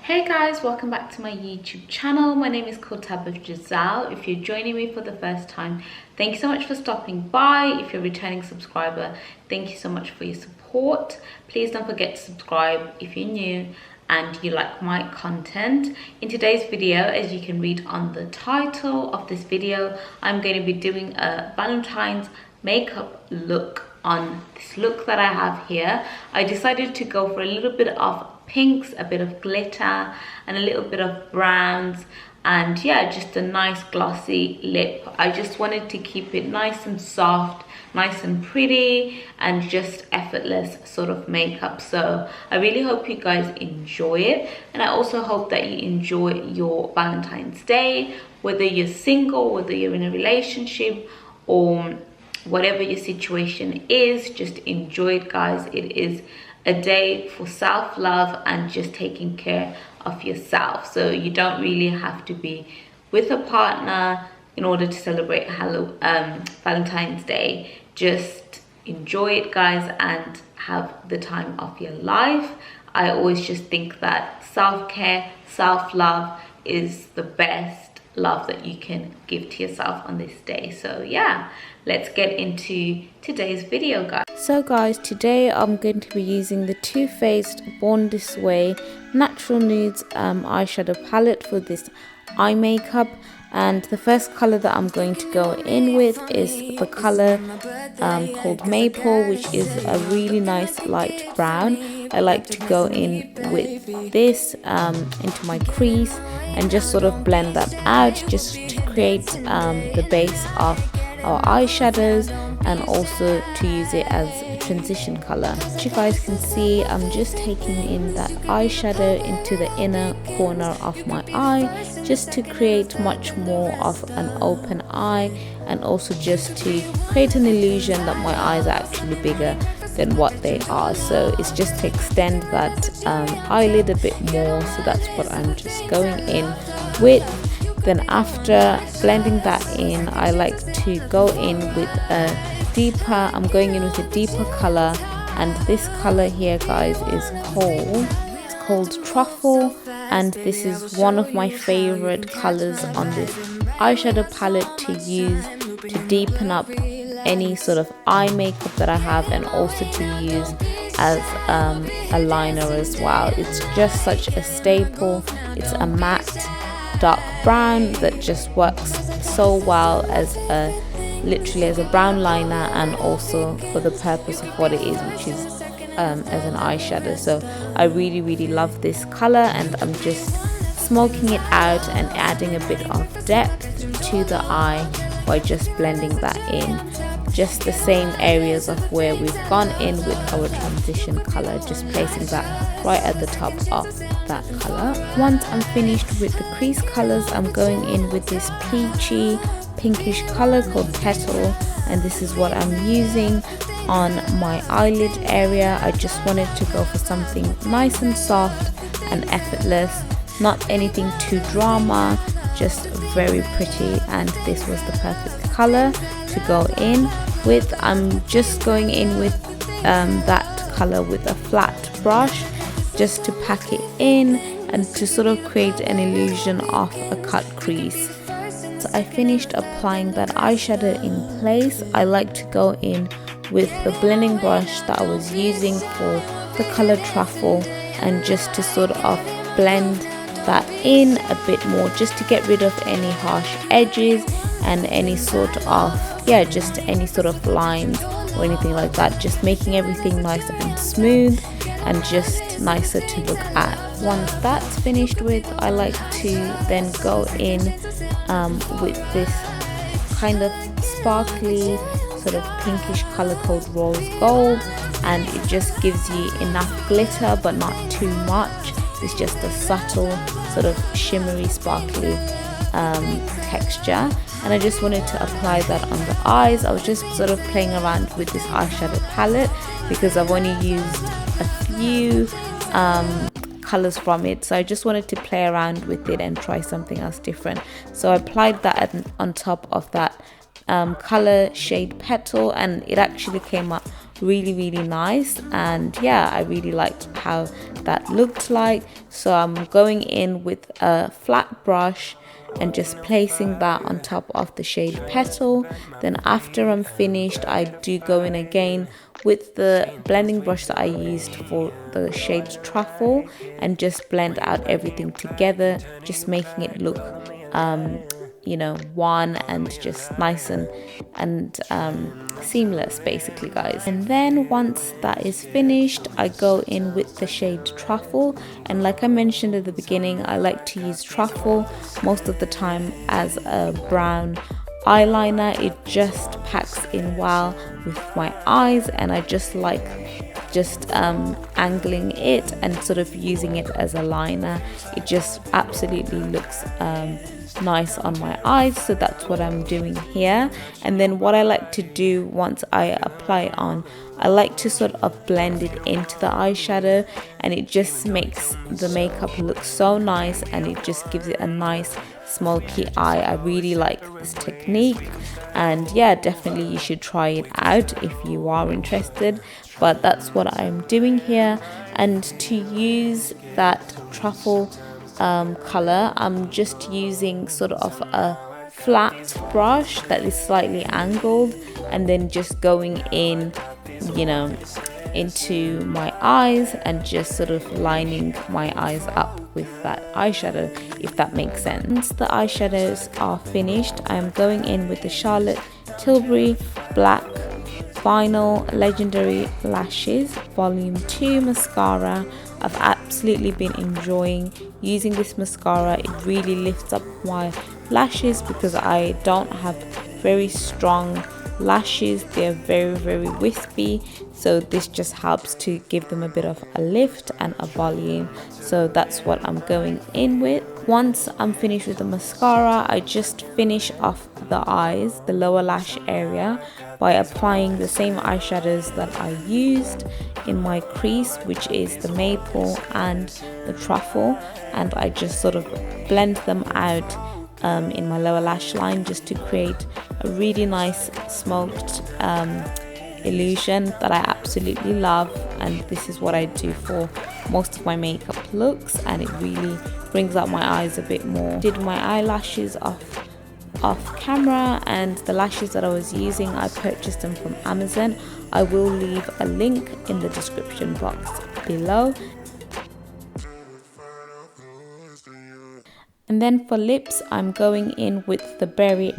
Hey guys, welcome back to my YouTube channel. My name is Giselle. If you're joining me for the first time, thank you so much for stopping by. If you're a returning subscriber, thank you so much for your support. Please don't forget to subscribe if you're new and you like my content. In today's video, as you can read on the title of this video, I'm going to be doing a Valentine's makeup look on this look that I have here. I decided to go for a little bit of pinks, a bit of glitter and a little bit of browns, and yeah, just a nice glossy lip. I just wanted to keep it nice and soft, nice and pretty, and just effortless sort of makeup. So I really hope you guys enjoy it, and I also hope that you enjoy your Valentine's Day, whether you're single, whether you're in a relationship, or whatever your situation is. Just enjoy it, guys. It is a day for self-love and just taking care of yourself. So you don't really have to be with a partner in order to celebrate Valentine's Day. Just enjoy it, guys, and have the time of your life. I always just think that self-care, self-love is the best love that you can give to yourself on this day. So yeah, let's get into today's video, guys. So guys, today I'm going to be using the Too Faced Born This Way Natural Nudes eyeshadow palette for this eye makeup. And the first color that I'm going to go in with is the color called Maple, which is a really nice light brown. I like to go in with this into my crease and just sort of blend that out, just to create the base of our eyeshadows, and also to use it as a transition color. As you guys can see, I'm just taking in that eyeshadow into the inner corner of my eye, just to create much more of an open eye, and also just to create an illusion that my eyes are actually bigger than what they are. So it's just to extend that eyelid a bit more. So that's what I'm just going in with. Then after blending that in, I like to go in with I'm going in with a deeper color, and this color here, guys, is called Truffle, and this is one of my favorite colors on this eyeshadow palette to use to deepen up any sort of eye makeup that I have, and also to use as a liner as well. It's just such a staple. It's a matte dark brown that just works so well as literally as a brown liner, and also for the purpose of what it is, which is as an eyeshadow. So I really love this color, and I'm just smoking it out and adding a bit of depth to the eye by just blending that in, just the same areas of where we've gone in with our transition color, just placing that right at the top of that color. Once I'm finished with the crease colors, I'm going in with this peachy pinkish color called Petal, and this is what I'm using on my eyelid area. I just wanted to go for something nice and soft and effortless, not anything too drama, just very pretty, and this was the perfect color to go in with. I'm just going in with that color with a flat brush, just to pack it in and to sort of create an illusion of a cut crease. So I finished applying that eyeshadow in place. I like to go in with the blending brush that I was using for the color Truffle, and just to sort of blend that in a bit more, just to get rid of any harsh edges and any sort of just any sort of lines or anything like that, just making everything nice and smooth and just nicer to look at. Once that's finished with, I like to then go in with this kind of sparkly sort of pinkish color called Rose Gold, and it just gives you enough glitter but not too much. It's just a subtle sort of shimmery sparkly texture, and I just wanted to apply that on the eyes. I was just sort of playing around with this eyeshadow palette because I've only used a few colors from it, so I just wanted to play around with it and try something else different. So I applied that on top of that color shade Petal, and it actually came up really nice. And yeah, I really liked how that looked like. So I'm going in with a flat brush and just placing that on top of the shade Petal. Then after I'm finished, I do go in again with the blending brush that I used for the shade Truffle and just blend out everything together, just making it look you know, one and just nice and seamless basically, guys. And then once that is finished, I go in with the shade Truffle, and like I mentioned at the beginning, I like to use Truffle most of the time as a brown eyeliner. It just packs in well with my eyes, and I just like angling it and sort of using it as a liner. It just absolutely looks nice on my eyes, so that's what I'm doing here. And then what I like to do once I apply it on, I like to sort of blend it into the eyeshadow, and it just makes the makeup look so nice, and it just gives it a nice smoky eye. I really like this technique, and yeah, definitely you should try it out if you are interested. But that's what I'm doing here. And to use that Truffle color, I'm just using sort of a flat brush that is slightly angled, and then just going in, you know, into my eyes and just sort of lining my eyes up with that eyeshadow, if that makes sense. Once the eyeshadows are finished, I'm going in with the Charlotte Tilbury Black Vinyl Legendary Lashes Volume 2 mascara. I've absolutely been enjoying using this mascara. It really lifts up my lashes because I don't have very strong lashes. They're very wispy, so this just helps to give them a bit of a lift and a volume. So that's what I'm going in with. Once I'm finished with the mascara, I just finish off the eyes, the lower lash area, by applying the same eyeshadows that I used in my crease, which is the Maple and the Truffle, and I just sort of blend them out in my lower lash line just to create a really nice smoked illusion that I absolutely love. And this is what I do for most of my makeup looks, and it really brings out my eyes a bit more. Did my eyelashes off camera, and the lashes that I was using, I purchased them from Amazon. I will leave a link in the description box below. And then for lips, I'm going in with the Berry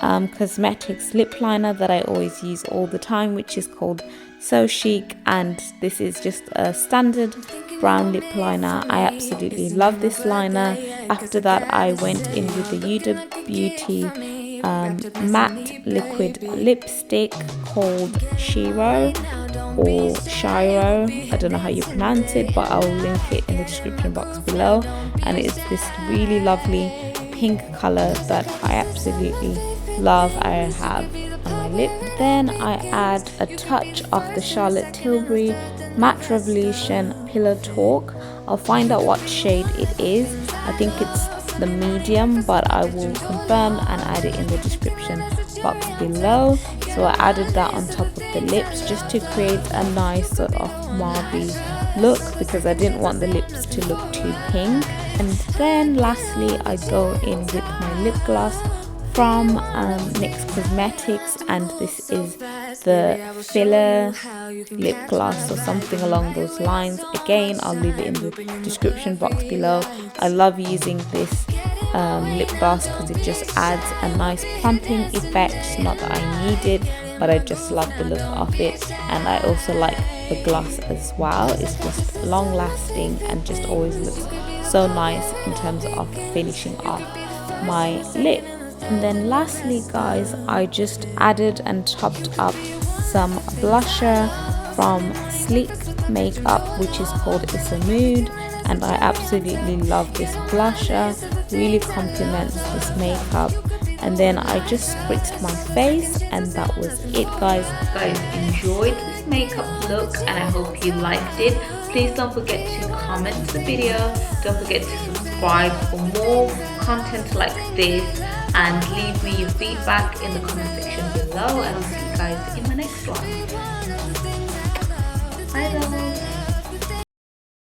Cosmetics lip liner that I always use all the time, which is called So Chic, and this is just a standard brown lip liner. I absolutely love this liner. After that, I went in with the Huda Beauty matte liquid lipstick called Shero or Shero. I don't know how you pronounce it, but I'll link it in the description box below. And it's this really lovely pink color that I absolutely love. I have on my lip. Then I add a touch of the Charlotte Tilbury Matte Revolution Pillow Talk. I'll find out what shade it is. I think it's the medium, but I will confirm and add it in the description box below. So I added that on top of the lips just to create a nice sort of mauvey look, because I didn't want the lips to look too pink. And then lastly, I go in with my lip gloss from NYX Cosmetics, and this is the Filler Lip Gloss or something along those lines. Again, I'll leave it in the description box below. I love using this lip gloss because it just adds a nice plumping effect. Not that I need it, but I just love the look of it. And I also like the gloss as well. It's just long lasting and just always looks so nice in terms of finishing off my lip. And then lastly, guys, I just added and topped up some blusher from Sleek Makeup, which is called It's a Mood, and I absolutely love this blusher. Really complements this makeup. And then I just spritzed my face, and that was it, guys. Guys, enjoyed this makeup look, and I hope you liked it. Please don't forget to comment the video. Don't forget to subscribe for more content like this, and leave me your feedback in the comment section below, and I'll see you guys in the next one. Bye, love.